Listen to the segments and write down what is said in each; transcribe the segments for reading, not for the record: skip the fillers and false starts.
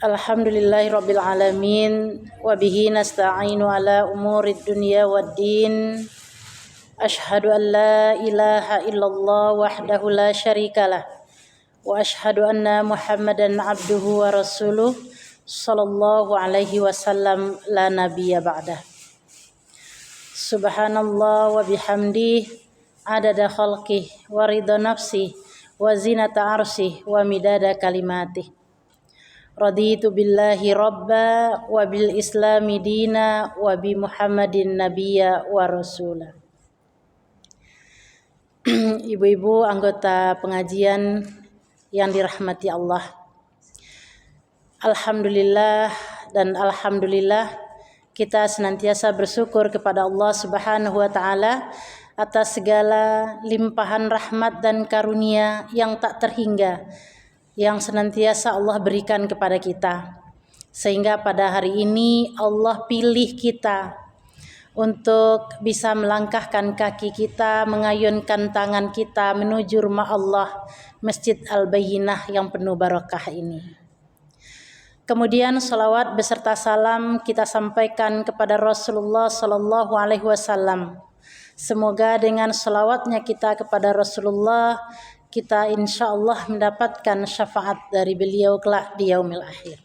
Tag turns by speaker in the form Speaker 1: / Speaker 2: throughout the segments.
Speaker 1: Alhamdulillahirabbil alamin wa bihi nasta'inu ala umurid dunya waddin. Asyhadu an la ilaha illallah wahdahu la syarikalah wa asyhadu anna Muhammadan abduhu wa rasuluh sallallahu alaihi wasallam la nabiyya ba'dah. Subhanallah wa bihamdih adada khalqih wa ridha nafsih wa zinata arsyih wa midada kalimatih. Raditu billahi rabba wa bil islami dina wa bi Muhammadin nabiyya wa rasula. Ibu-ibu anggota pengajian yang dirahmati Allah. Alhamdulillah dan alhamdulillah kita senantiasa bersyukur kepada Allah Subhanahu wa taala atas segala limpahan rahmat dan karunia yang tak terhingga yang senantiasa Allah berikan kepada kita, sehingga pada hari ini Allah pilih kita untuk bisa melangkahkan kaki kita, mengayunkan tangan kita menuju rumah Allah, Masjid Al-Bayyinah yang penuh barakah ini. Kemudian salawat beserta salam kita sampaikan kepada Rasulullah sallallahu alaihi wasallam. Semoga dengan salawatnya kita kepada Rasulullah, kita insya Allah mendapatkan syafaat dari beliau kelak di yaumil akhir.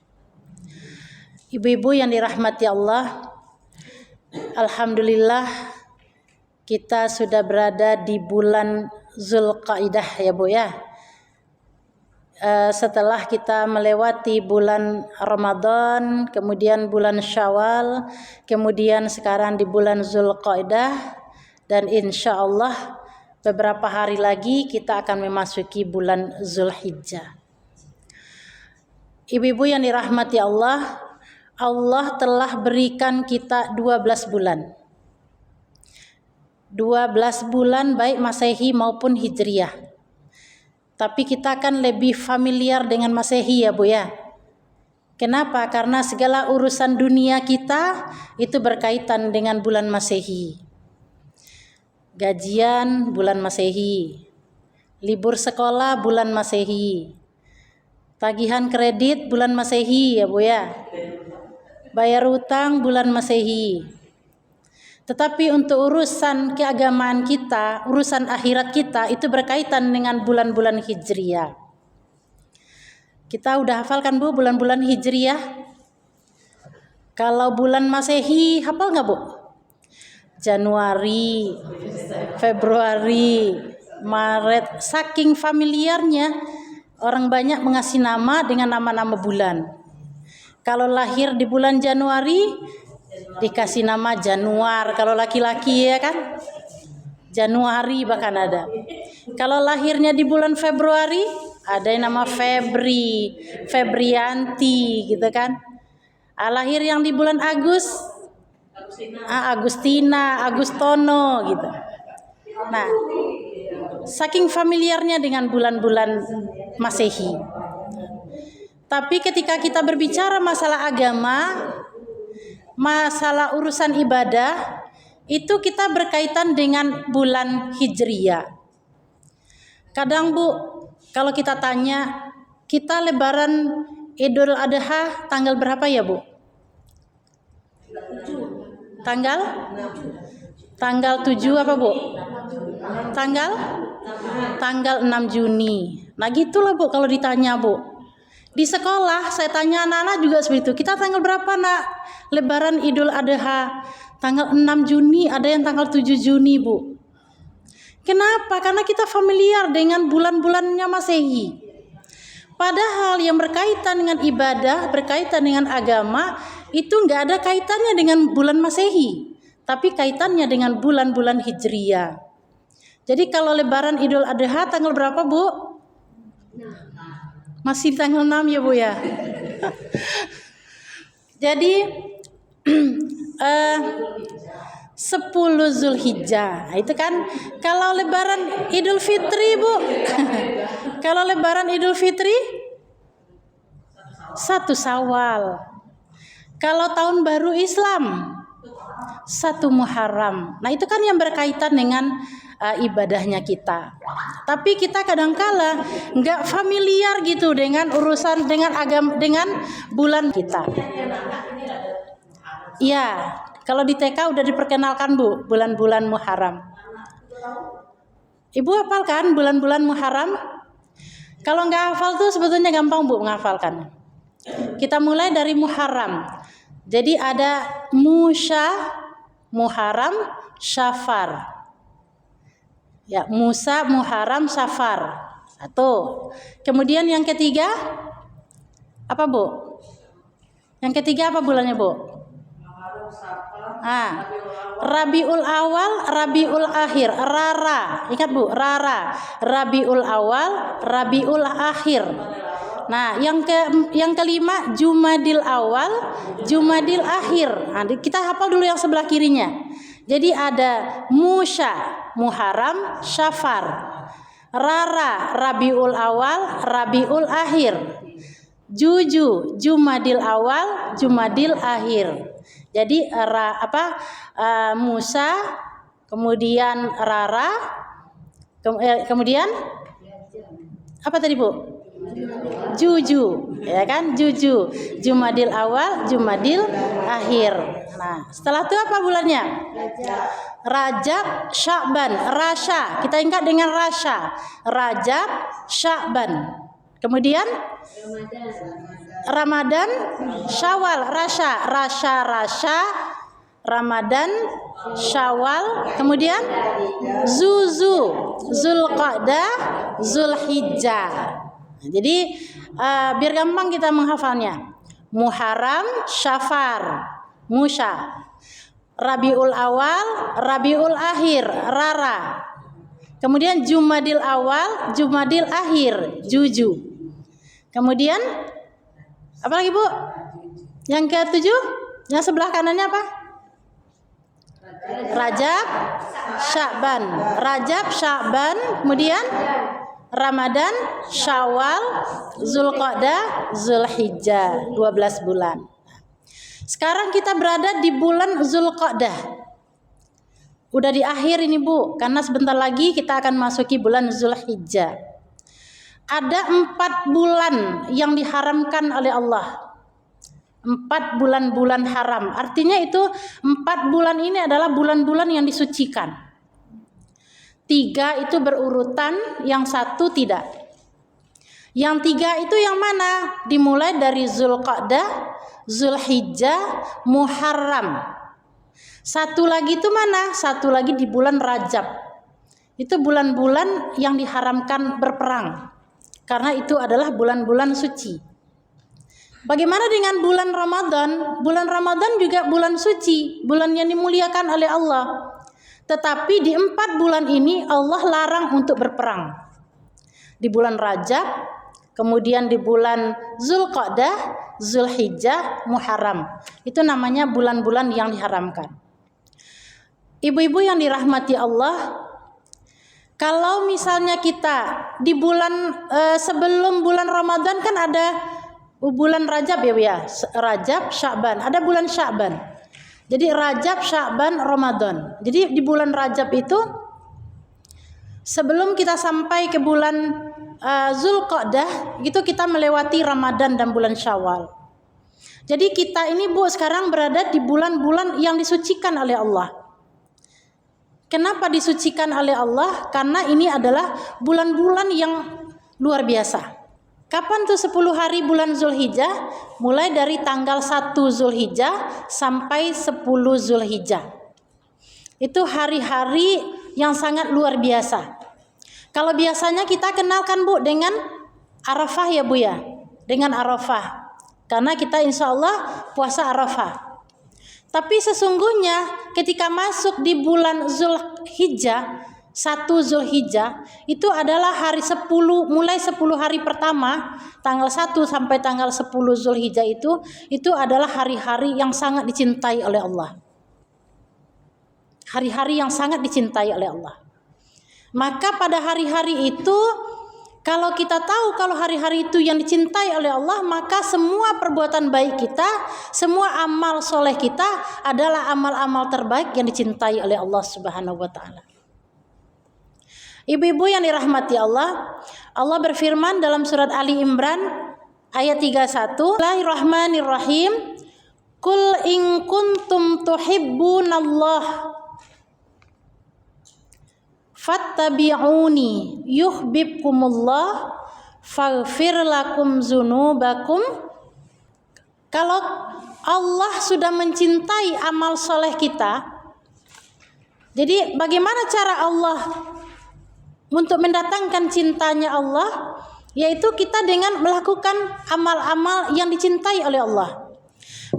Speaker 1: Ibu-ibu yang dirahmati Allah, alhamdulillah kita sudah berada di bulan Zulqaidah ya Bu ya. Setelah kita melewati bulan Ramadan, kemudian bulan Syawal, kemudian sekarang di bulan Zulqaidah, dan insya Allah beberapa hari lagi kita akan memasuki bulan Zulhijjah. Ibu-ibu yang dirahmati Allah, Allah telah berikan kita 12 bulan. 12 bulan baik Masehi maupun Hijriah. Tapi kita kan lebih familiar dengan Masehi ya Bu ya. Kenapa? Karena segala urusan dunia kita itu berkaitan dengan bulan Masehi. Gajian bulan Masehi, libur sekolah bulan Masehi, tagihan kredit bulan Masehi ya Bu ya, bayar utang bulan Masehi. Tetapi untuk urusan keagamaan kita, urusan akhirat kita itu berkaitan dengan bulan-bulan Hijriah. Kita udah hafalkan Bu bulan-bulan Hijriah? Kalau bulan Masehi hafal nggak Bu? Januari, Februari, Maret, saking familiarnya orang banyak mengasih nama dengan nama-nama bulan. Kalau lahir di bulan Januari dikasih nama Januar, kalau laki-laki ya kan Januari bahkan ada. Kalau lahirnya di bulan Februari ada yang nama Febri, Febrianti gitu kan. Lahir yang di bulan Agustina, Agustono gitu. Nah, saking familiarnya dengan bulan-bulan Masehi. Tapi ketika kita berbicara masalah agama, masalah urusan ibadah, itu kita berkaitan dengan bulan Hijriah. Kadang Bu, kalau kita tanya, kita lebaran Idul Adha tanggal berapa ya Bu? Tanggal 7 apa Bu? Tanggal 6 Juni. Nah gitulah Bu kalau ditanya Bu. Di sekolah saya tanya anak-anak juga seperti itu. Kita tanggal berapa nak? Lebaran Idul Adha. Tanggal 6 Juni, ada yang tanggal 7 Juni Bu. Kenapa? Karena kita familiar dengan bulan-bulannya Masehi. Padahal yang berkaitan dengan ibadah, berkaitan dengan agama, itu nggak ada kaitannya dengan bulan Masehi, tapi kaitannya dengan bulan-bulan Hijriah. Jadi kalau lebaran Idul Adha tanggal berapa Bu? Masih tanggal 6 ya Bu ya. Jadi 10 Zulhijjah. Itu kan kalau lebaran Idul Fitri Bu. Kalau lebaran Idul Fitri 1 Syawal. Kalau tahun baru Islam 1 Muharram. Nah, itu kan yang berkaitan dengan ibadahnya kita. Tapi kita kadangkala nggak familiar gitu dengan urusan dengan agama, dengan bulan kita. Iya, kalau di TK udah diperkenalkan Bu, bulan-bulan Muharram. Ibu hafal kan bulan-bulan Muharram? Kalau nggak hafal tuh sebetulnya gampang Bu menghafalkan. Kita mulai dari Muharram. Jadi ada Muharram, Syafar. Ya, Musa, Muharram, Syafar. 1. Kemudian yang ketiga apa Bu? Yang ketiga apa bulannya Bu? Rabiul Awal, Rabiul Akhir, Rara. Ingat Bu, Rara. Rabiul Awal, Rabiul Akhir. Nah, yang kelima Jumadil Awal, Jumadil Akhir. Nah, kita hafal dulu yang sebelah kirinya. Jadi ada Muharram, Syafar. Rara, Rabiul Awal, Rabiul Akhir. Jumadil Awal, Jumadil Akhir. Jadi Musa, kemudian Rara, kemudian apa tadi Bu? Ya kan? Jumadil Awal, Jumadil Akhir. Nah, setelah itu apa bulannya? Rajab, Sya'ban, Rasya. Kita ingat dengan Rasya. Rajab, Sya'ban. Kemudian Ramadan, Syawal, Rasya, Ramadan, Syawal, kemudian Zulqa'dah, Zulhijjah. Jadi biar gampang kita menghafalnya. Muharram, Syafar, Musa. Rabiul Awal, Rabiul Akhir, Rara. Kemudian Jumadil Awal, Jumadil Akhir, Juju. Kemudian apa lagi Bu? Yang ke-7? Yang sebelah kanannya apa? Rajab, Sya'ban, kemudian Ramadan, Syawal, Zulqa'dah, Zulhijjah, 12 bulan. Sekarang kita berada di bulan Zulqa'dah. Udah di akhir ini Bu, karena sebentar lagi kita akan masuki bulan Zulhijjah. Ada 4 bulan yang diharamkan oleh Allah. 4 bulan-bulan haram. Artinya itu 4 bulan ini adalah bulan-bulan yang disucikan. 3 itu berurutan, yang 1 tidak. Yang 3 itu yang mana? Dimulai dari Zulqa'dah, Zulhijjah, Muharram. 1 lagi itu mana? 1 lagi di bulan Rajab. Itu bulan-bulan yang diharamkan berperang. Karena itu adalah bulan-bulan suci. Bagaimana dengan bulan Ramadan? Bulan Ramadan juga bulan suci, bulan yang dimuliakan oleh Allah. Tetapi di 4 bulan ini Allah larang untuk berperang. Di bulan Rajab, kemudian di bulan Zulqa'dah, Zulhijjah, Muharram. Itu namanya bulan-bulan yang diharamkan. Ibu-ibu yang dirahmati Allah, kalau misalnya kita di bulan sebelum bulan Ramadan kan ada bulan Rajab ya Bu ya. Rajab, Sya'ban, ada bulan Sya'ban. Jadi Rajab, Sya'ban, Ramadan. Jadi di bulan Rajab itu sebelum kita sampai ke bulan Zulqa'dah, itu kita melewati Ramadan dan bulan Syawal. Jadi kita ini Bu sekarang berada di bulan-bulan yang disucikan oleh Allah. Kenapa disucikan oleh Allah? Karena ini adalah bulan-bulan yang luar biasa. Kapan tuh 10 hari bulan Zulhijjah? Mulai dari tanggal 1 Zulhijjah sampai 10 Zulhijjah. Itu hari-hari yang sangat luar biasa. Kalau biasanya kita kenalkan Bu dengan Arafah ya Bu ya. Dengan Arafah. Karena kita insya Allah puasa Arafah. Tapi sesungguhnya ketika masuk di bulan Zulhijjah, 1 Zulhijjah, itu adalah hari 10, mulai 10 hari pertama, tanggal 1 sampai tanggal 10 Zulhijjah itu adalah hari-hari yang sangat dicintai oleh Allah. Hari-hari yang sangat dicintai oleh Allah. Maka pada hari-hari itu, Kalau kita tahu kalau hari-hari itu yang dicintai oleh Allah, maka semua perbuatan baik kita, semua amal soleh kita adalah amal-amal terbaik yang dicintai oleh Allah Subhanahu wa taala. Ibu-ibu yang dirahmati Allah, Allah berfirman dalam surat Ali Imran ayat 31, Bismillahirrahmanirrahim. Qul in kuntum tuhibbunallah fattabi'uni yuhibbukumullah faghfir lakum dzunubakum. Kalau Allah sudah mencintai amal soleh kita, jadi bagaimana cara Allah untuk mendatangkan cintanya Allah? Yaitu kita dengan melakukan amal-amal yang dicintai oleh Allah.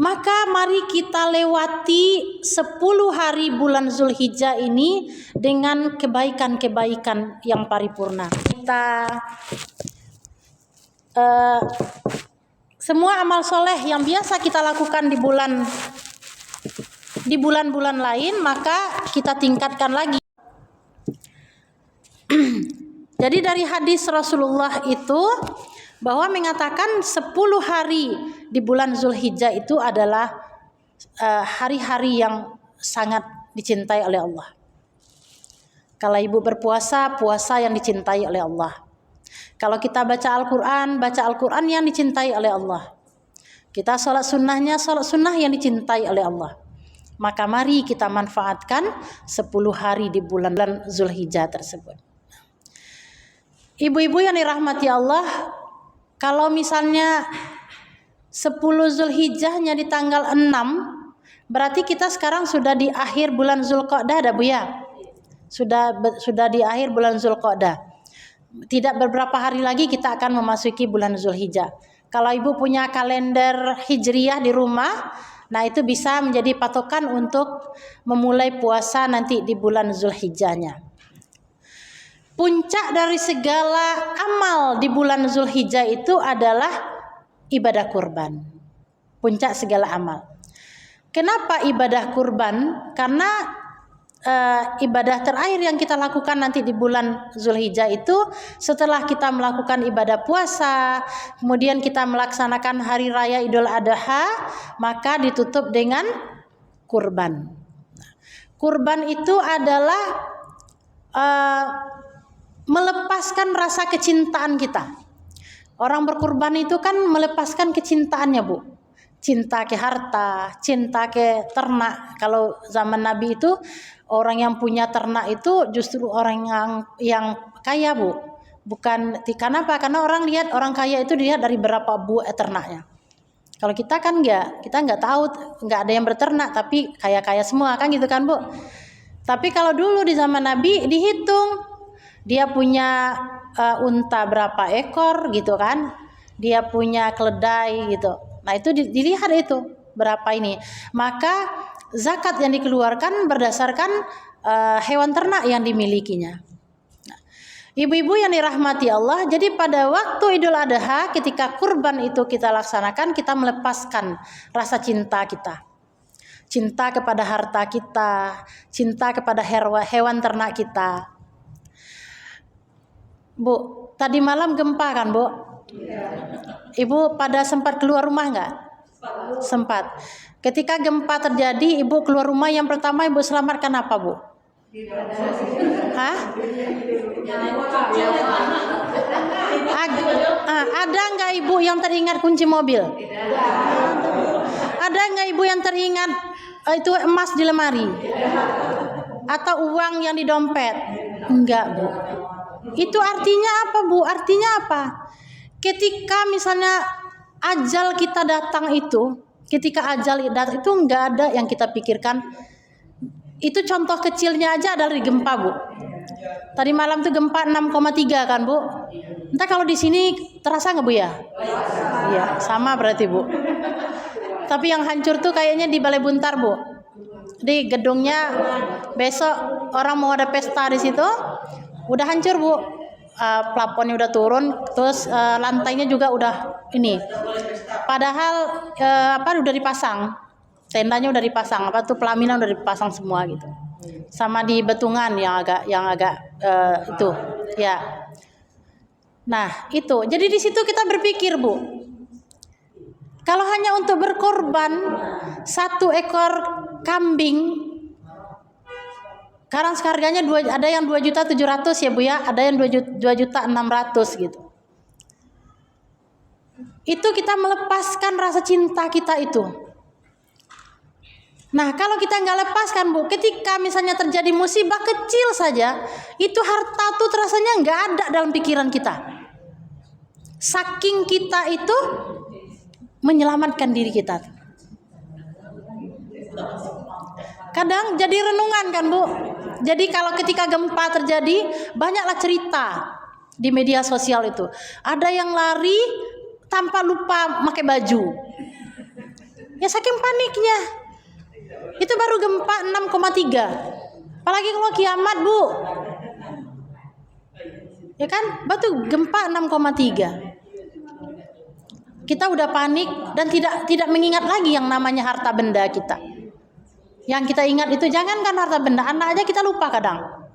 Speaker 1: Maka mari kita lewati 10 hari bulan Zulhijjah ini dengan kebaikan-kebaikan yang paripurna. Kita semua amal soleh yang biasa kita lakukan di bulan-bulan lain, maka kita tingkatkan lagi. Jadi dari hadis Rasulullah itu bahwa mengatakan 10 hari di bulan Zulhijjah itu adalah hari-hari yang sangat dicintai oleh Allah. Kalau ibu berpuasa, puasa yang dicintai oleh Allah. Kalau kita baca Al-Quran yang dicintai oleh Allah. Kita sholat sunnah yang dicintai oleh Allah. Maka mari kita manfaatkan 10 hari di bulan Zulhijjah tersebut. Ibu-ibu yang dirahmati Allah, kalau misalnya 10 Zulhijjahnya di tanggal 6, berarti kita sekarang sudah di akhir bulan Zulqa'dah dah Bu ya? Sudah di akhir bulan Zulqa'dah. Tidak beberapa hari lagi kita akan memasuki bulan Zulhijjah. Kalau ibu punya kalender hijriyah di rumah, nah itu bisa menjadi patokan untuk memulai puasa nanti di bulan Zulhijjahnya. Puncak dari segala amal di bulan Zulhijjah itu adalah ibadah kurban. Puncak segala amal. Kenapa ibadah kurban? Karena ibadah terakhir yang kita lakukan nanti di bulan Zulhijjah itu setelah kita melakukan ibadah puasa, kemudian kita melaksanakan hari raya Idul Adha, maka ditutup dengan kurban. Kurban itu adalah melepaskan rasa kecintaan kita. Orang berkurban itu kan melepaskan kecintaannya Bu. Cinta ke harta, cinta ke ternak. Kalau zaman Nabi itu orang yang punya ternak itu justru orang yang kaya Bu. Bukan kenapa? Karena orang lihat orang kaya itu dilihat dari berapa buah ternaknya. Kalau kita kan kita nggak tahu, nggak ada yang berternak tapi kaya-kaya semua kan gitu kan Bu. Tapi kalau dulu di zaman Nabi dihitung. Dia punya unta berapa ekor gitu kan, dia punya keledai gitu. Nah itu dilihat itu berapa ini. Maka zakat yang dikeluarkan berdasarkan hewan ternak yang dimilikinya. Nah, ibu-ibu yang dirahmati Allah, jadi pada waktu Idul Adha ketika kurban itu kita laksanakan, kita melepaskan rasa cinta kita. Cinta kepada harta kita, cinta kepada hewan ternak kita. Bu, tadi malam gempa kan Bu? Ibu pada sempat keluar rumah nggak? Sempat. Ketika gempa terjadi, ibu keluar rumah yang pertama ibu selamatkan apa Bu? Hah? Ada nggak ibu yang teringat kunci mobil? Ada nggak ibu yang teringat itu emas di lemari? Atau uang yang di dompet? Enggak Bu. Itu artinya apa Bu? Artinya apa? Ketika misalnya ajal kita datang itu, ketika ajal datang itu nggak ada yang kita pikirkan. Itu contoh kecilnya aja adalah di gempa Bu. Tadi malam tuh gempa 6,3 kan Bu? Entah kalau di sini terasa nggak Bu ya? Iya, sama berarti Bu. Tapi yang hancur tuh kayaknya di Balai Buntar Bu. Di gedungnya besok orang mau ada pesta di situ. Udah hancur Bu, plafonnya udah turun, terus lantainya juga udah ini. Padahal udah dipasang, tendanya udah dipasang, pelaminan udah dipasang semua gitu. Sama di Betungan yang agak itu, ya. Nah, itu. Jadi di situ kita berpikir, Bu. Kalau hanya untuk berkorban 1 ekor kambing, sekarang harganya ada yang 2.700.000 ya Bu ya, ada yang 2.600.000 gitu. Itu kita melepaskan rasa cinta kita itu. Nah, kalau kita nggak lepaskan Bu, ketika misalnya terjadi musibah kecil saja, itu harta tuh rasanya nggak ada dalam pikiran kita. Saking kita itu menyelamatkan diri kita. Kadang jadi renungan kan Bu. Jadi kalau ketika gempa terjadi, banyaklah cerita di media sosial itu. Ada yang lari tanpa lupa pakai baju. Ya saking paniknya. Itu baru gempa 6,3. Apalagi kalau kiamat Bu. Ya kan? Batu gempa 6,3. Kita udah panik dan tidak mengingat lagi yang namanya harta benda kita. Yang kita ingat itu jangankan harta benda, anak aja kita lupa kadang.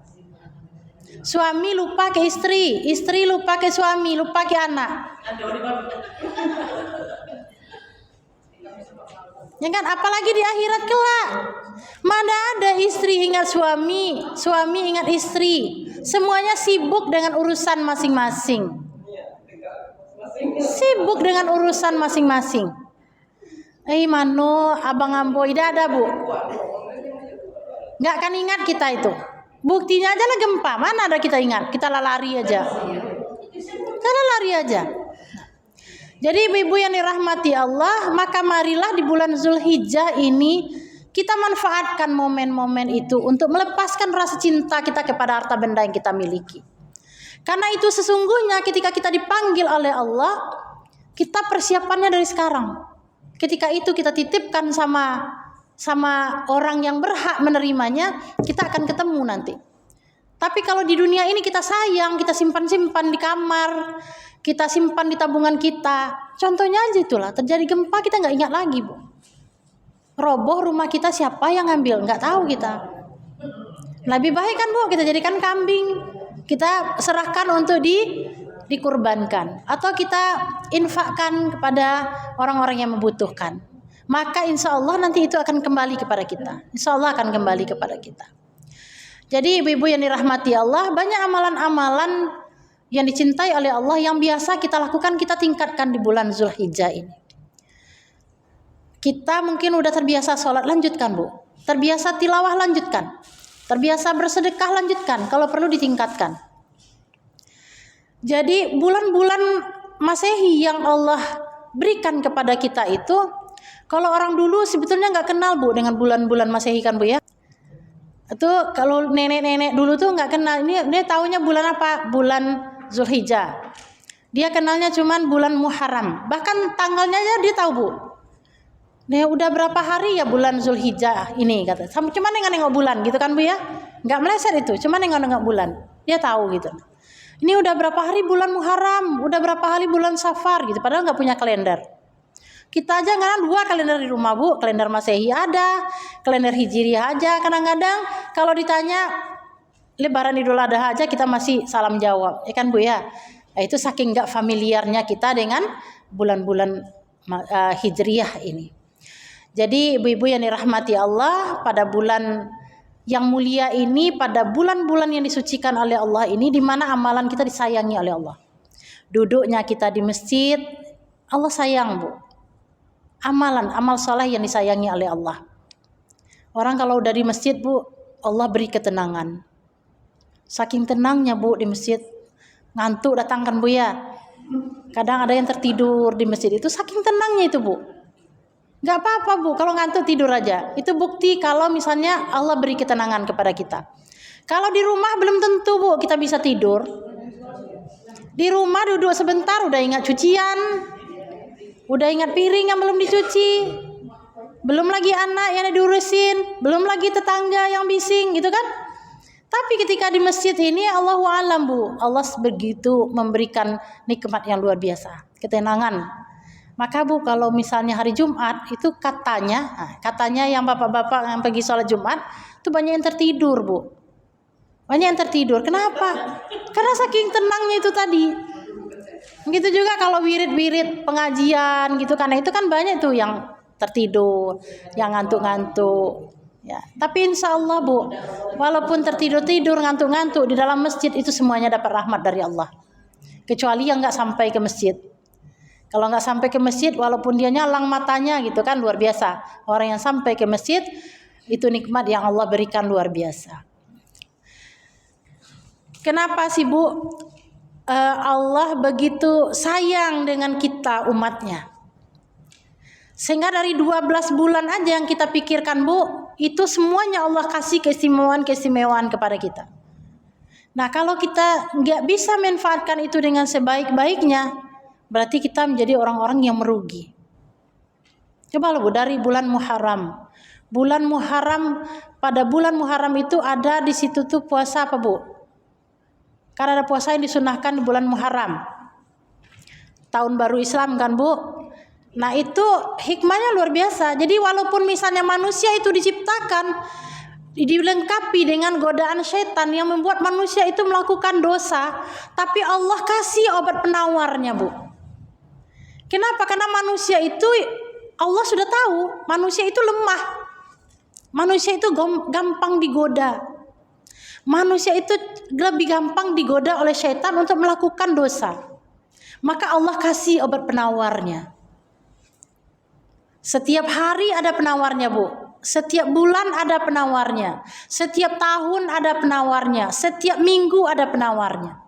Speaker 1: Suami lupa ke istri, istri lupa ke suami, lupa ke anak. Ya kan, apalagi di akhirat kelak. Mana ada istri ingat suami, suami ingat istri. Semuanya sibuk dengan urusan masing-masing. Sibuk dengan urusan masing-masing. Mano, abang ambo tidak ada Bu. Nggak akan ingat kita itu. Buktinya aja lah gempa. Mana ada kita ingat? Kita lari aja. Kita lari aja. Jadi ibu-ibu yang dirahmati Allah, maka marilah di bulan Zulhijjah ini kita manfaatkan momen-momen itu untuk melepaskan rasa cinta kita kepada harta benda yang kita miliki. Karena itu sesungguhnya ketika kita dipanggil oleh Allah, kita persiapannya dari sekarang. Ketika itu kita titipkan sama orang yang berhak menerimanya, kita akan ketemu nanti. Tapi kalau di dunia ini kita sayang, kita simpan-simpan di kamar, kita simpan di tabungan kita. Contohnya aja itulah, terjadi gempa kita nggak ingat lagi Bu. Roboh rumah kita siapa yang ngambil? Nggak tahu kita. Lebih baik kan Bu, kita jadikan kambing, kita serahkan untuk dikurbankan, atau kita infakkan kepada orang-orang yang membutuhkan. Maka insya Allah nanti itu akan kembali kepada kita. Insya Allah akan kembali kepada kita. Jadi ibu-ibu yang dirahmati Allah, banyak amalan-amalan yang dicintai oleh Allah yang biasa kita lakukan, kita tingkatkan di bulan Zulhijjah ini. Kita mungkin udah terbiasa sholat, lanjutkan Bu. Terbiasa tilawah, lanjutkan. Terbiasa bersedekah, lanjutkan. Kalau perlu ditingkatkan. Jadi bulan-bulan Masehi yang Allah berikan kepada kita itu, kalau orang dulu sebetulnya nggak kenal Bu dengan bulan-bulan Masehi kan Bu ya. Itu kalau nenek-nenek dulu tuh nggak kenal. Ini taunya bulan apa? Bulan Zulhijjah. Dia kenalnya cuman bulan Muharram. Bahkan tanggalnya aja dia tahu Bu. Nih udah berapa hari ya bulan Zulhijjah ini kata. Cuma nengok bulan gitu kan Bu ya. Nggak meleset itu. Cuma nengok bulan. Dia tahu gitu. Ini udah berapa hari bulan Muharram, udah berapa hari bulan Safar gitu. Padahal nggak punya kalender. Kita aja kadang 2 kalender di rumah Bu. Kalender Masehi ada, kalender Hijriah aja. Kadang-kadang kalau ditanya Lebaran Idul Adha aja kita masih salam jawab, ya kan Bu ya. Nah, itu saking nggak familiarnya kita dengan bulan-bulan Hijriah ini. Jadi ibu-ibu yang dirahmati Allah, pada bulan yang mulia ini, pada bulan-bulan yang disucikan oleh Allah ini, di mana amalan kita disayangi oleh Allah. Duduknya kita di masjid, Allah sayang Bu. Amal soleh yang disayangi oleh Allah. Orang kalau udah di masjid Bu, Allah beri ketenangan. Saking tenangnya Bu di masjid, ngantuk datang kan Bu ya. Kadang ada yang tertidur di masjid, itu saking tenangnya itu Bu. Gak apa-apa Bu, kalau ngantuk tidur aja. Itu bukti kalau misalnya Allah beri ketenangan kepada kita. Kalau di rumah belum tentu Bu kita bisa tidur. Di rumah duduk sebentar udah ingat cucian, udah ingat piring yang belum dicuci, belum lagi anak yang diurusin, belum lagi tetangga yang bising gitu kan. Tapi ketika di masjid ini Allahu a'lam Bu, Allah begitu memberikan nikmat yang luar biasa, ketenangan. Maka Bu, kalau misalnya hari Jumat itu katanya yang bapak-bapak yang pergi sholat Jumat itu banyak yang tertidur Bu. Banyak yang tertidur. Kenapa? Karena saking tenangnya itu tadi. Begitu juga kalau wirid-wirid pengajian gitu, karena itu kan banyak tuh yang tertidur, yang ngantuk-ngantuk. Ya, tapi insya Allah Bu, walaupun tertidur-tidur, ngantuk-ngantuk di dalam masjid itu semuanya dapat rahmat dari Allah. Kecuali yang nggak sampai ke masjid. Kalau nggak sampai ke masjid, walaupun dia nyalang matanya gitu kan luar biasa. Orang yang sampai ke masjid itu nikmat yang Allah berikan luar biasa. Kenapa sih Bu? Allah begitu sayang dengan kita umatnya. Sehingga dari 12 bulan aja yang kita pikirkan Bu, itu semuanya Allah kasih keistimewaan kepada kita. Nah kalau kita nggak bisa manfaatkan itu dengan sebaik-baiknya, berarti kita menjadi orang-orang yang merugi. Coba Bu, dari bulan Muharram. Pada bulan Muharram itu ada di situ tuh puasa apa Bu? Karena ada puasa yang disunahkan di bulan Muharram. Tahun baru Islam kan Bu. Nah itu hikmahnya luar biasa. Jadi walaupun misalnya manusia itu diciptakan dilengkapi dengan godaan syaitan yang membuat manusia itu melakukan dosa, tapi Allah kasih obat penawarnya Bu. Kenapa? Karena manusia itu Allah sudah tahu manusia itu lemah. Manusia itu gampang digoda. Manusia itu lebih gampang digoda oleh syaitan untuk melakukan dosa. Maka Allah kasih obat penawarnya. Setiap hari ada penawarnya Bu. Setiap bulan ada penawarnya. Setiap tahun ada penawarnya. Setiap minggu ada penawarnya.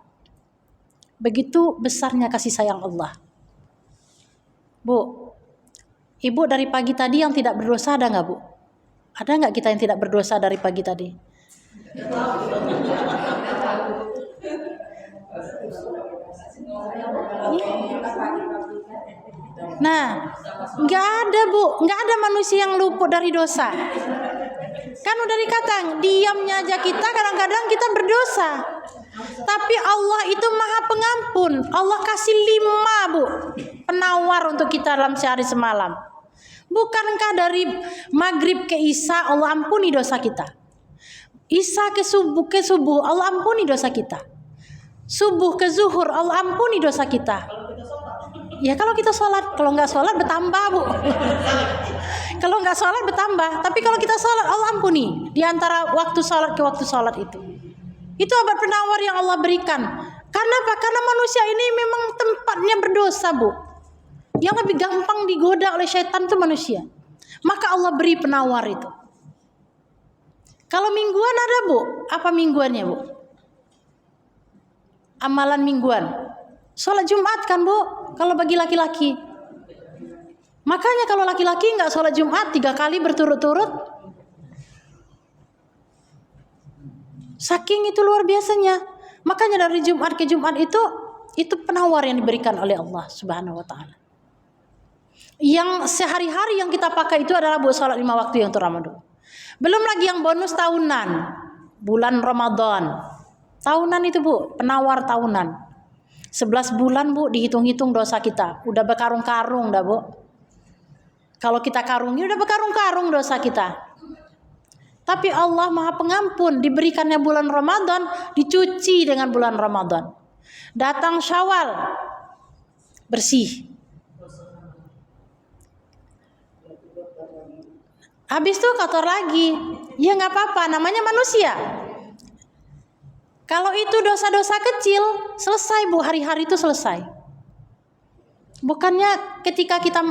Speaker 1: Begitu besarnya kasih sayang Allah. Bu, Ibu dari pagi tadi yang tidak berdosa ada nggak Bu? Ada nggak kita yang tidak berdosa dari pagi tadi? Nah, nggak ada Bu, nggak ada manusia yang luput dari dosa. Kan udah dikatakan, diamnya aja kita kadang-kadang kita berdosa. Tapi Allah itu Maha Pengampun. Allah kasih 5 Bu penawar untuk kita dalam sehari semalam. Bukankah dari maghrib ke isya Allah ampuni dosa kita? Isya ke subuh Allah ampuni dosa kita. Subuh ke zuhur Allah ampuni dosa kita. Ya kalau kita sholat, kalau nggak sholat bertambah Bu. Kalau nggak sholat bertambah, tapi kalau kita sholat Allah ampuni di antara waktu sholat ke waktu sholat itu. Itu obat penawar yang Allah berikan. Karena apa? Karena manusia ini memang tempatnya berdosa Bu. Yang lebih gampang digoda oleh syaitan itu manusia. Maka Allah beri penawar itu. Kalau mingguan ada Bu, apa mingguannya Bu? Amalan mingguan. Sholat Jumat kan Bu, kalau bagi laki-laki. Makanya kalau laki-laki nggak sholat Jumat 3 kali berturut-turut, saking itu luar biasanya. Makanya dari Jumat ke Jumat itu penawar yang diberikan oleh Allah Subhanahu wa taala. Yang sehari-hari yang kita pakai itu adalah buat sholat 5 waktu yang untuk Ramadan. Belum lagi yang bonus tahunan, bulan Ramadan. Tahunan itu Bu, penawar tahunan. 11 bulan Bu, dihitung-hitung dosa kita. Udah berkarung-karung dah Bu. Kalau kita karungi udah berkarung-karung dosa kita. Tapi Allah Maha Pengampun, diberikannya bulan Ramadan, dicuci dengan bulan Ramadan. Datang Syawal, bersih. Habis itu kotor lagi. Ya nggak apa-apa, namanya manusia. Kalau itu dosa-dosa kecil, selesai Bu, hari-hari itu selesai. Bukannya ketika kita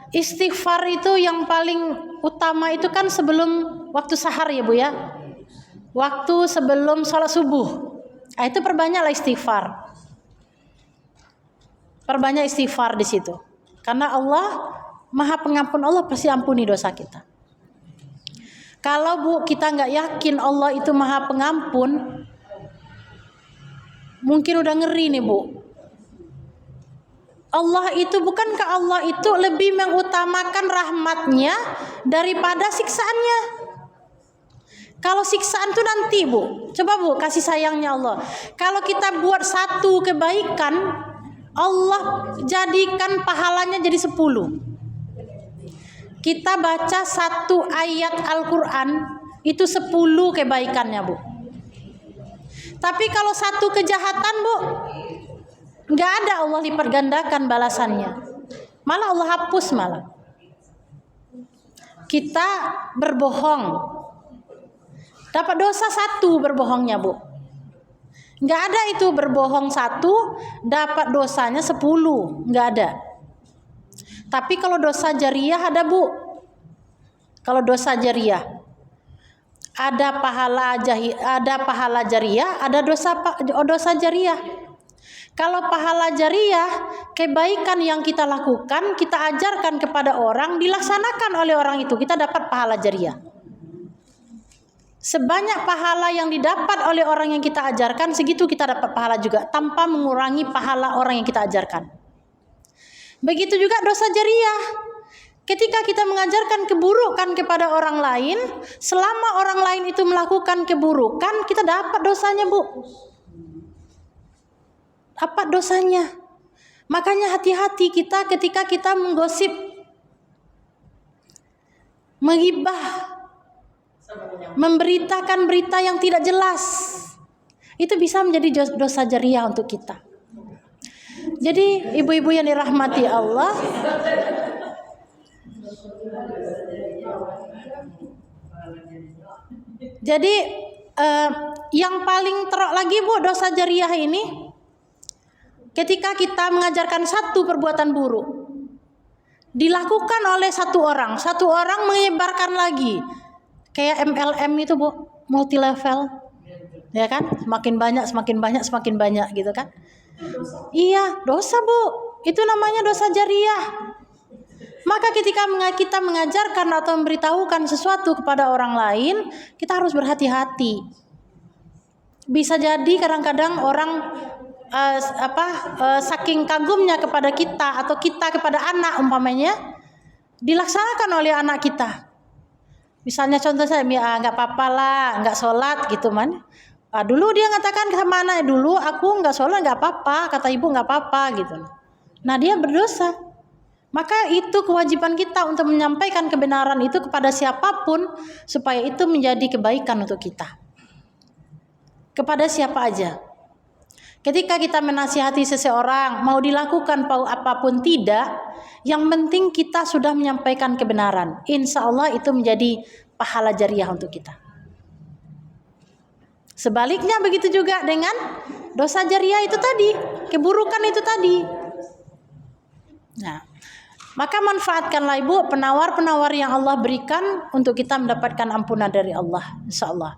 Speaker 1: istighfar itu yang paling utama itu kan sebelum waktu sahar ya Bu ya. Waktu sebelum sholat subuh. Nah, itu perbanyaklah istighfar. Perbanyak istighfar di situ. Karena Allah Maha Pengampun, Allah pasti ampuni dosa kita. Kalau Bu kita nggak yakin Allah itu Maha Pengampun, mungkin udah ngeri nih Bu. Allah itu, bukankah Allah itu lebih mengutamakan rahmatnya daripada siksaannya? Kalau siksaan itu nanti Bu, coba Bu kasih sayangnya Allah. Kalau kita buat 1 kebaikan, Allah jadikan pahalanya jadi 10. Kita baca 1 ayat Al-Quran itu 10 kebaikannya Bu. Tapi kalau 1 kejahatan Bu, Nggak ada Allah lipat gandakan balasannya. Malah Allah hapus malah. Kita berbohong, dapat dosa 1 berbohongnya, Bu. Nggak ada itu berbohong 1 dapat dosanya 10, nggak ada. Tapi kalau dosa jariyah ada, Bu. Kalau dosa jariyah ada pahala jariyah, ada dosa jariyah. Kalau pahala jariyah, kebaikan yang kita lakukan, kita ajarkan kepada orang, dilaksanakan oleh orang itu, kita dapat pahala jariyah. Sebanyak pahala yang didapat oleh orang yang kita ajarkan, segitu kita dapat pahala juga, tanpa mengurangi pahala orang yang kita ajarkan. Begitu juga dosa jariyah. Ketika kita mengajarkan keburukan kepada orang lain, selama orang lain itu melakukan keburukan, kita dapat dosanya, Bu. Dapat dosanya. Makanya hati-hati kita ketika kita menggosip, menghibah, memberitakan berita yang tidak jelas. Itu bisa menjadi dosa jariyah untuk kita. Jadi ibu-ibu yang dirahmati Allah, jadi yang paling teruk lagi, Bu, dosa jariyah ini ketika kita mengajarkan 1 perbuatan buruk, dilakukan oleh 1 orang, 1 orang menyebarkan lagi, kayak MLM itu, Bu, multi level, ya kan? Semakin banyak gitu kan? Iya, dosa, Bu. Itu namanya dosa jariyah. Maka ketika kita mengajarkan atau memberitahukan sesuatu kepada orang lain, kita harus berhati-hati. Bisa jadi kadang-kadang orang saking kagumnya kepada kita atau kita kepada anak umpamanya, dilaksanakan oleh anak kita. Misalnya contoh saya, nggak apa-apa lah, nggak sholat gitu man. Dulu dia ngatakan sama anak, dulu aku nggak sholat nggak apa-apa, kata ibu nggak apa-apa gitu. Nah dia berdosa. Maka itu kewajiban kita untuk menyampaikan kebenaran itu kepada siapapun, supaya itu menjadi kebaikan untuk kita. Kepada siapa aja. Ketika kita menasihati seseorang, mau dilakukan apapun tidak, yang penting kita sudah menyampaikan kebenaran. Insya Allah itu menjadi pahala jariyah untuk kita. Sebaliknya begitu juga dengan dosa jariyah itu tadi, keburukan itu tadi. Nah, maka manfaatkanlah ibu penawar-penawar yang Allah berikan untuk kita mendapatkan ampunan dari Allah, insya Allah.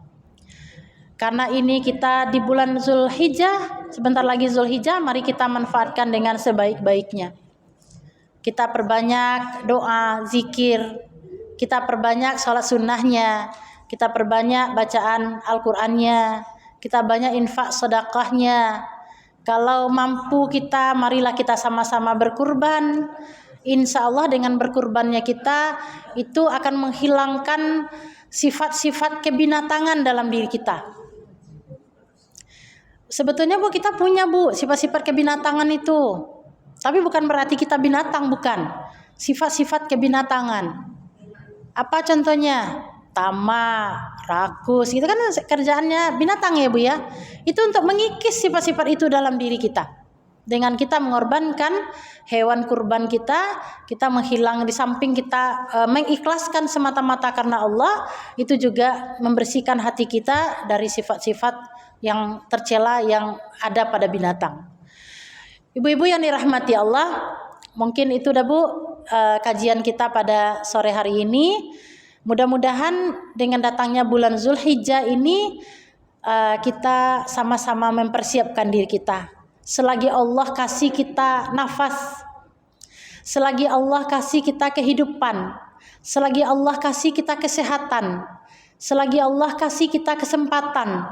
Speaker 1: Karena ini kita di bulan Zulhijjah, sebentar lagi Zulhijjah, mari kita manfaatkan dengan sebaik-baiknya. Kita perbanyak doa, zikir, kita perbanyak sholat sunnahnya, kita perbanyak bacaan Al-Qur'annya, kita banyak infak sedekahnya. Kalau mampu kita, marilah kita sama-sama berkurban. Insya Allah dengan berkurbannya kita, itu akan menghilangkan sifat-sifat kebinatangan dalam diri kita. Sebetulnya Bu, kita punya Bu sifat-sifat kebinatangan itu. Tapi bukan berarti kita binatang, bukan. Sifat-sifat kebinatangan. Apa contohnya? Tamak, rakus, itu kan kerjaannya binatang ya Bu ya. Itu untuk mengikis sifat-sifat itu dalam diri kita. Dengan kita mengorbankan hewan kurban kita menghilang, di samping kita mengikhlaskan semata-mata karena Allah, itu juga membersihkan hati kita dari sifat-sifat yang tercela yang ada pada binatang. Ibu-ibu yang dirahmati Allah, mungkin itu dah Bu kajian kita pada sore hari ini. Mudah-mudahan dengan datangnya bulan Zulhijjah ini kita sama-sama mempersiapkan diri kita. Selagi Allah kasih kita nafas, selagi Allah kasih kita kehidupan, selagi Allah kasih kita kesehatan, selagi Allah kasih kita kesempatan,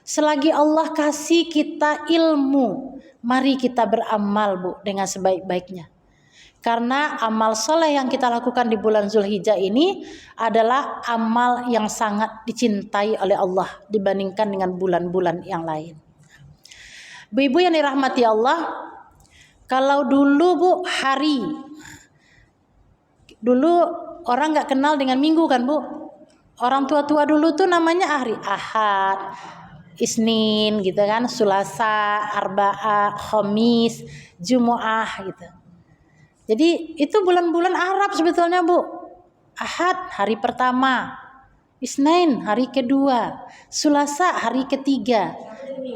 Speaker 1: selagi Allah kasih kita ilmu, mari kita beramal Bu dengan sebaik-baiknya. Karena amal soleh yang kita lakukan di bulan Zulhijjah ini adalah amal yang sangat dicintai oleh Allah dibandingkan dengan bulan-bulan yang lain. Bu-ibu yang dirahmati Allah, kalau dulu Bu dulu orang nggak kenal dengan minggu kan Bu. Orang tua-tua dulu tuh namanya hari Ahad, Isnin gitu kan, Sulasa, Arba'a, Khamis, Jumu'ah gitu. Jadi itu bulan-bulan Arab sebetulnya Bu. Ahad hari pertama, Isnin hari kedua, Sulasa hari ketiga,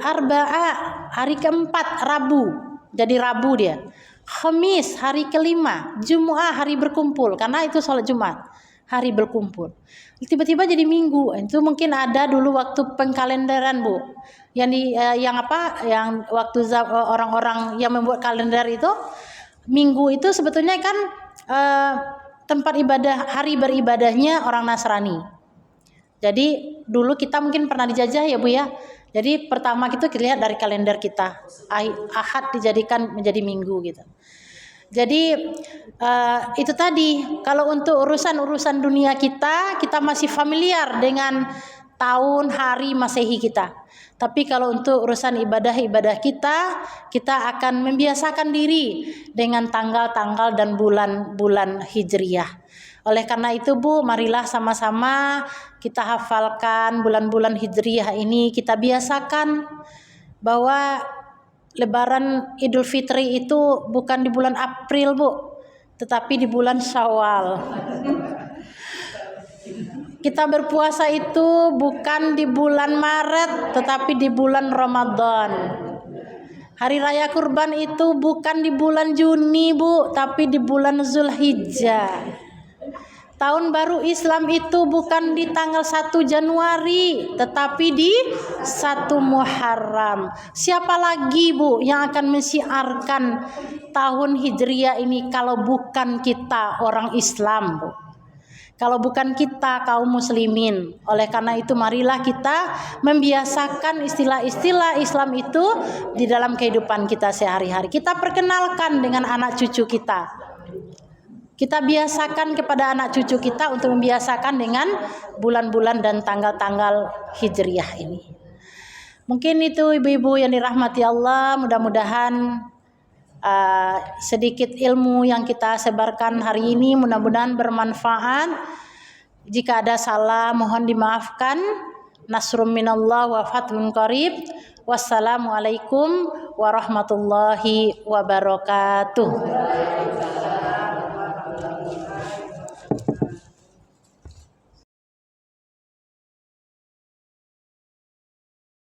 Speaker 1: Arba'a hari keempat, Rabu. Jadi Rabu dia. Khamis hari kelima, Jumu'ah hari berkumpul karena itu sholat Jumat, hari berkumpul. Tiba-tiba jadi Minggu. Itu mungkin ada dulu waktu pengkalenderan Bu. Yang waktu orang-orang yang membuat kalender itu, Minggu itu sebetulnya kan tempat ibadah, hari beribadahnya orang Nasrani. Jadi dulu kita mungkin pernah dijajah ya Bu ya. Jadi pertama kita lihat dari kalender kita, Ahad dijadikan menjadi Minggu gitu. Jadi itu tadi, kalau untuk urusan dunia kita masih familiar dengan tahun hari Masehi kita. Tapi kalau untuk urusan ibadah kita akan membiasakan diri dengan tanggal-tanggal dan bulan-bulan Hijriyah. Oleh karena itu Bu, marilah sama-sama kita hafalkan bulan-bulan Hijriyah ini, kita biasakan bahwa Lebaran Idul Fitri itu bukan di bulan April Bu, tetapi di bulan Syawal. Kita berpuasa itu bukan di bulan Maret, tetapi di bulan Ramadan. Hari Raya Kurban itu bukan di bulan Juni Bu, tapi di bulan Zulhijjah. Tahun baru Islam itu bukan di tanggal 1 Januari, tetapi di 1 Muharram. Siapa lagi Bu yang akan mensiarkan tahun Hijriyah ini kalau bukan kita orang Islam Bu? Kalau bukan kita kaum muslimin. Oleh karena itu marilah kita membiasakan istilah-istilah Islam itu di dalam kehidupan kita sehari-hari. Kita perkenalkan dengan anak cucu kita. Kita biasakan kepada anak cucu kita untuk membiasakan dengan bulan-bulan dan tanggal-tanggal Hijriyah ini. Mungkin itu ibu-ibu yang dirahmati Allah, mudah-mudahan sedikit ilmu yang kita sebarkan hari ini mudah-mudahan bermanfaat. Jika ada salah mohon dimaafkan. Nasrum minallah wa fathun qarib. Wassalamualaikum warahmatullahi wabarakatuh.